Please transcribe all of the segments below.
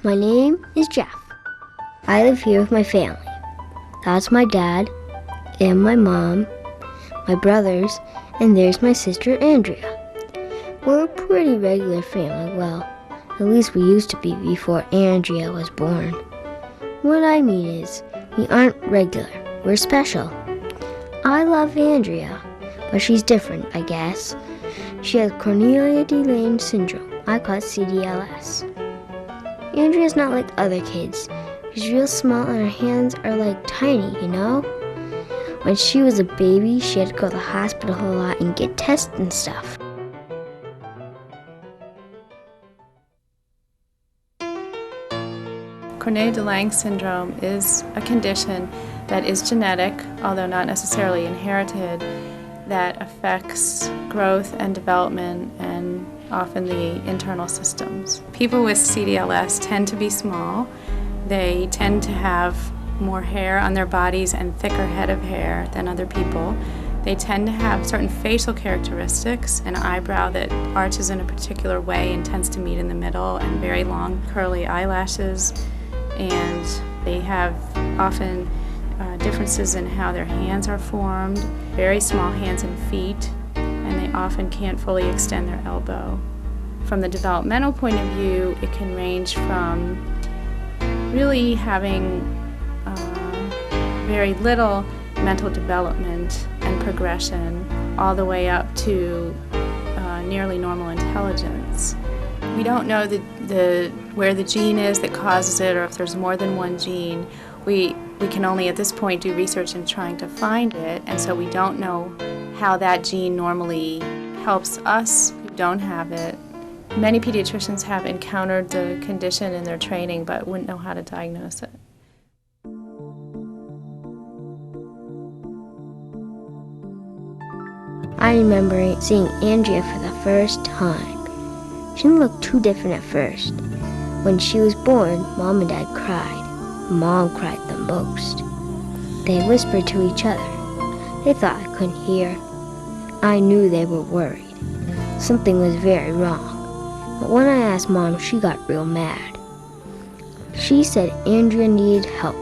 My name is Jeff. I live here with my family. That's my dad and my mom, my brothers, and there's my sister Andrea. We're a pretty regular family, well, at least we used to be before Andrea was born. What I mean is, we aren't regular, we're special. I love Andrea, but she's different, I guess. She has Cornelia de Lange syndrome. I call it CdLS. Andrea's not like other kids. She's real small and her hands are like tiny, you know? When she was a baby, she had to go to the hospital a lot and get tests and stuff. Cornelia de Lange syndrome is a condition that is genetic, although not necessarily inherited, that affects growth and development and often the internal systems. People with CdLS tend to be small. They tend to have more hair on their bodies and thicker head of hair than other people. They tend to have certain facial characteristics, an eyebrow that arches in a particular way and tends to meet in the middle, and very long curly eyelashes. And they have often differences in how their hands are formed, very small hands and feet, and they often can't fully extend their elbow. From the developmental point of view, it can range from really having very little mental development and progression all the way up to nearly normal intelligence. We don't know where the gene is that causes it or if there's more than one gene. We can only at this point do research in trying to find it, and so we don't know how that gene normally helps us who don't have it. Many pediatricians have encountered the condition in their training but wouldn't know how to diagnose it. I remember seeing Andrea for the first time. She didn't look too different at first. When she was born, Mom and Dad cried. Mom cried the most. They whispered to each other. They thought I couldn't hear. I knew they were worried. Something was very wrong. But when I asked Mom, she got real mad. She said Andrea needed help.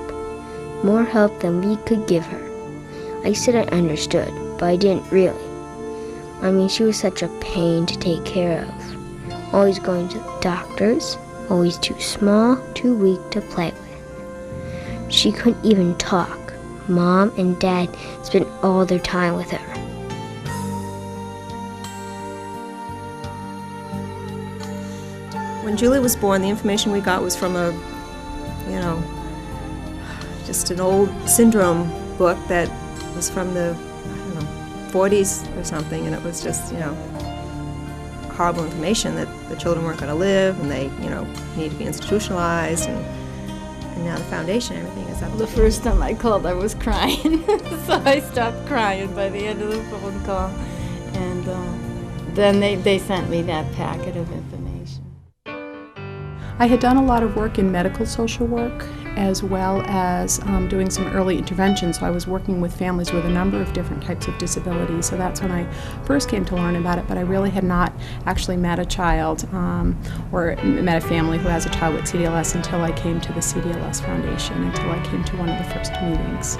More help than we could give her. I said I understood, but I didn't really. I mean, she was such a pain to take care of. Always going to the doctors, always too small, too weak to play with. She couldn't even talk. Mom and Dad spent all their time with her. When Julie was born, the information we got was from just an old syndrome book that was from the, 40s or something, and it was just, horrible information that the children weren't going to live and they, need to be institutionalized, and now the foundation, everything is up. The first time I called, I was crying, so I stopped crying by the end of the phone call, and then they sent me that packet of information. I had done a lot of work in medical social work as well as doing some early intervention, so I was working with families with a number of different types of disabilities, so that's when I first came to learn about it, but I really had not actually met a child or met a family who has a child with CdLS until I came to the CdLS Foundation, until I came to one of the first meetings.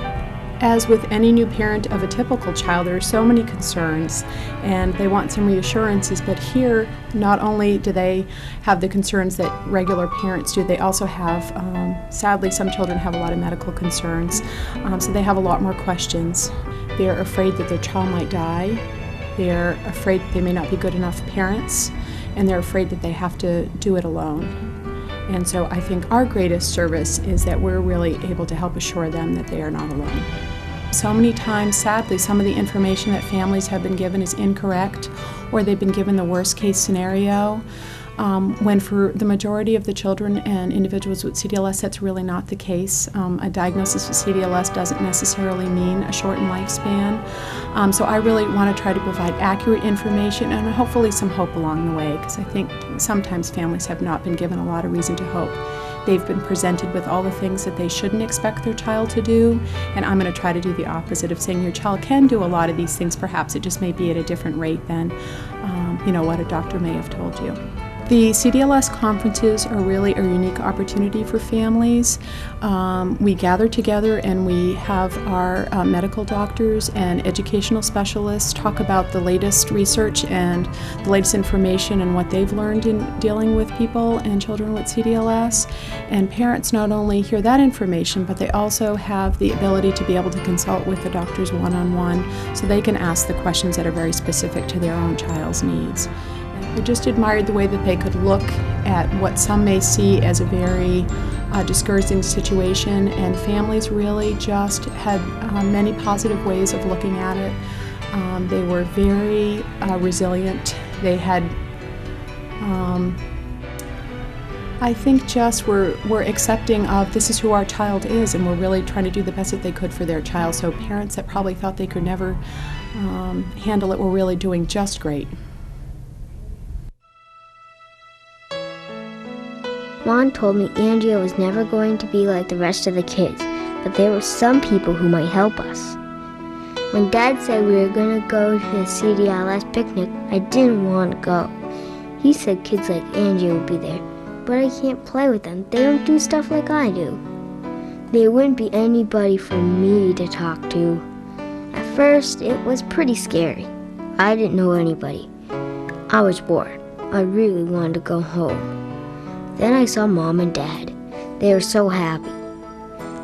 As with any new parent of a typical child, there are so many concerns and they want some reassurances, but here not only do they have the concerns that regular parents do, they also have, sadly some children have a lot of medical concerns, so they have a lot more questions. They're afraid that their child might die, they're afraid that they may not be good enough parents, and they're afraid that they have to do it alone. And so I think our greatest service is that we're really able to help assure them that they are not alone. So many times, sadly, some of the information that families have been given is incorrect, or they've been given the worst case scenario, when for the majority of the children and individuals with CdLS, that's really not the case. A diagnosis with CdLS doesn't necessarily mean a shortened lifespan. So I really want to try to provide accurate information and hopefully some hope along the way, because I think sometimes families have not been given a lot of reason to hope. They've been presented with all the things that they shouldn't expect their child to do, and I'm going to try to do the opposite of saying your child can do a lot of these things. Perhaps it just may be at a different rate than what a doctor may have told you. The CdLS conferences are really a unique opportunity for families. We gather together and we have our medical doctors and educational specialists talk about the latest research and the latest information and what they've learned in dealing with people and children with CdLS. And parents not only hear that information, but they also have the ability to be able to consult with the doctors one-on-one so they can ask the questions that are very specific to their own child's needs. I just admired the way that they could look at what some may see as a very discouraging situation, and families really just had many positive ways of looking at it. They were very resilient. They had, I think, just were accepting of this is who our child is, and were really trying to do the best that they could for their child. So parents that probably thought they could never handle it were really doing just great. Mom told me Andrea was never going to be like the rest of the kids, but there were some people who might help us. When Dad said we were going to go to the CdLS picnic, I didn't want to go. He said kids like Andrea would be there, but I can't play with them. They don't do stuff like I do. There wouldn't be anybody for me to talk to. At first, it was pretty scary. I didn't know anybody. I was bored. I really wanted to go home. Then I saw Mom and Dad. They were so happy.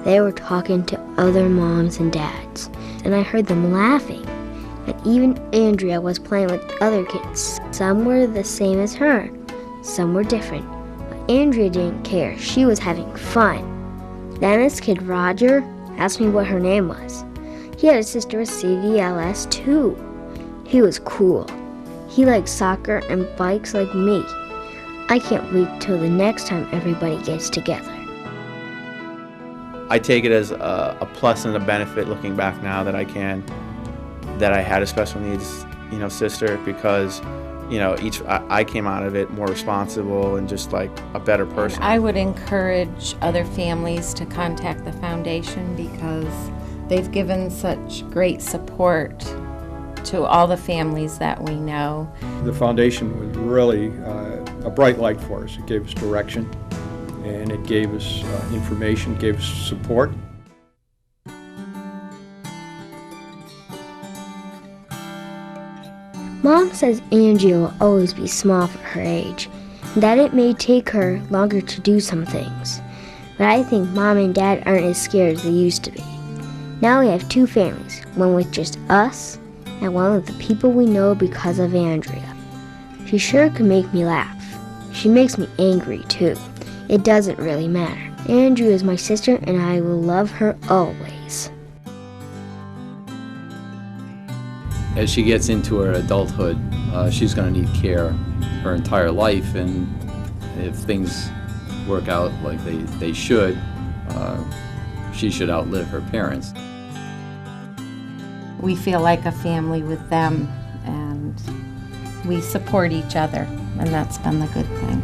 They were talking to other moms and dads, and I heard them laughing. And even Andrea was playing with other kids. Some were the same as her, some were different. But Andrea didn't care. She was having fun. Then this kid, Roger, asked me what her name was. He had a sister with CdLS too. He was cool. He liked soccer and bikes like me. I can't wait till the next time everybody gets together. I take it as a plus and a benefit looking back now that I had a special needs, sister, because, I came out of it more responsible and just like a better person. I would encourage other families to contact the foundation because they've given such great support to all the families that we know. The foundation was really a bright light for us. It gave us direction, and it gave us information, gave us support. Mom says Andrea will always be small for her age, and that it may take her longer to do some things. But I think Mom and Dad aren't as scared as they used to be. Now we have two families, one with just us, and one with the people we know because of Andrea. She sure can make me laugh. She makes me angry, too. It doesn't really matter. Andrea is my sister, and I will love her always. As she gets into her adulthood, she's going to need care her entire life, and if things work out like they should, she should outlive her parents. We feel like a family with them, and we support each other, and that's been the good thing.